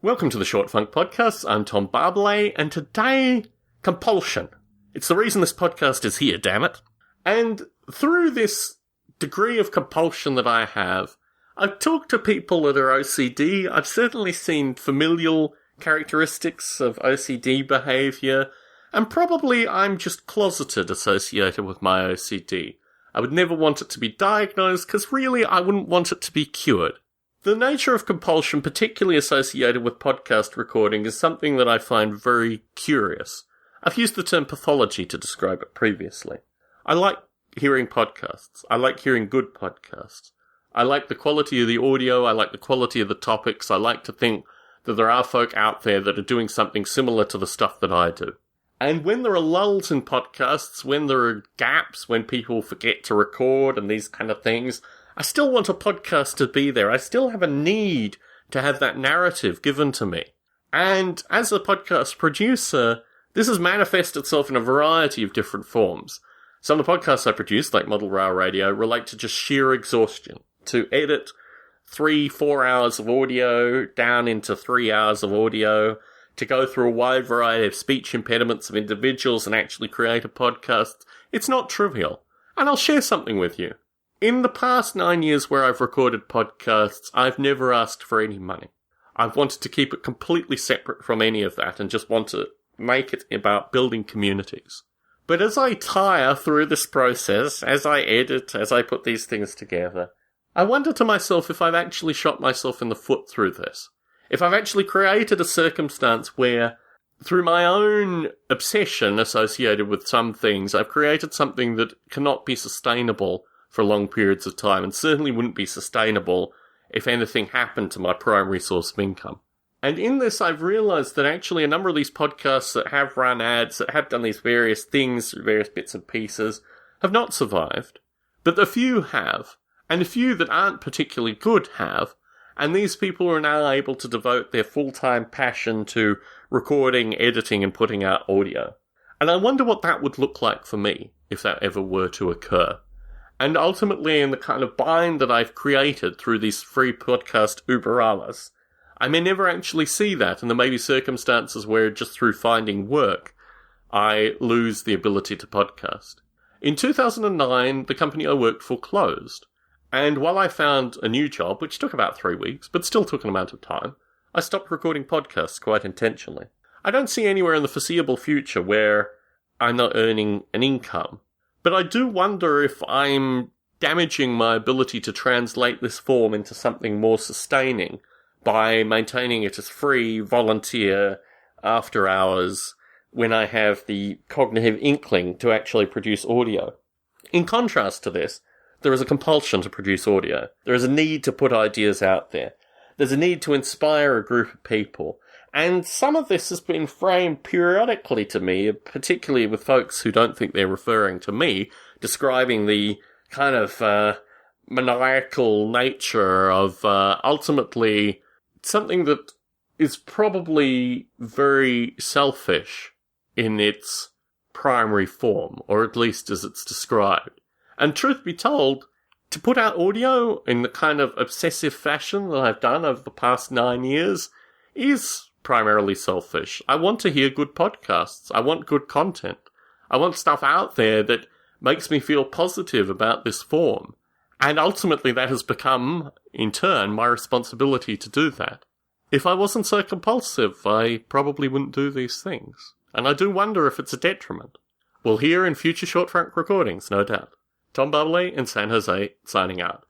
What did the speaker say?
Welcome to the Short Funk Podcast. I'm Tom Barbalet, and today, compulsion. It's the reason this podcast is here, damn it. And through this degree of compulsion that I have, I've talked to people that are OCD. I've certainly seen familial characteristics of OCD behaviour, and probably I'm just closeted associated with my OCD. I would never want it to be diagnosed, because really I wouldn't want it to be cured. The nature of compulsion, particularly associated with podcast recording, is something that I find very curious. I've used the term pathology to describe it previously. I like hearing podcasts. I like hearing good podcasts. I like the quality of the audio. I like the quality of the topics. I like to think that there are folk out there that are doing something similar to the stuff that I do. And when there are lulls in podcasts, when there are gaps, when people forget to record and these kind of things, I still want a podcast to be there. I still have a need to have that narrative given to me. And as a podcast producer, this has manifested itself in a variety of different forms. Some of the podcasts I produce, like Model Rail Radio, relate to just sheer exhaustion. To edit 3-4 hours of audio down into 3 hours of audio, to go through a wide variety of speech impediments of individuals and actually create a podcast, it's not trivial. And I'll share something with you. In the past 9 years where I've recorded podcasts, I've never asked for any money. I've wanted to keep it completely separate from any of that and just want to make it about building communities. But as I tire through this process, as I edit, as I put these things together, I wonder to myself if I've actually shot myself in the foot through this. If I've actually created a circumstance where, through my own obsession associated with some things, I've created something that cannot be sustainable for long periods of time, and certainly wouldn't be sustainable if anything happened to my primary source of income. And in this, I've realised that actually a number of these podcasts that have run ads, that have done these various things, various bits and pieces, have not survived. But the few have, and the few that aren't particularly good have, and these people are now able to devote their full-time passion to recording, editing, and putting out audio. And I wonder what that would look like for me, if that ever were to occur. And ultimately, in the kind of bind that I've created through these free podcast Uber alles, I may never actually see that, and there may be circumstances where just through finding work, I lose the ability to podcast. In 2009, the company I worked for closed, and while I found a new job, which took about 3 weeks, but still took an amount of time, I stopped recording podcasts quite intentionally. I don't see anywhere in the foreseeable future where I'm not earning an income. But I do wonder if I'm damaging my ability to translate this form into something more sustaining by maintaining it as free, volunteer, after hours, when I have the cognitive inkling to actually produce audio. In contrast to this, there is a compulsion to produce audio. There is a need to put ideas out there. There's a need to inspire a group of people. And some of this has been framed periodically to me, particularly with folks who don't think they're referring to me, describing the kind of maniacal nature of ultimately something that is probably very selfish in its primary form, or at least as it's described. And truth be told, to put out audio in the kind of obsessive fashion that I've done over the past 9 years is primarily selfish. I want to hear good podcasts. I want good content. I want stuff out there that makes me feel positive about this form. And ultimately that has become, in turn, my responsibility to do that. If I wasn't so compulsive, I probably wouldn't do these things. And I do wonder if it's a detriment. We'll hear in future Short Funk recordings, no doubt. Tom Barbalet in San Jose, signing out.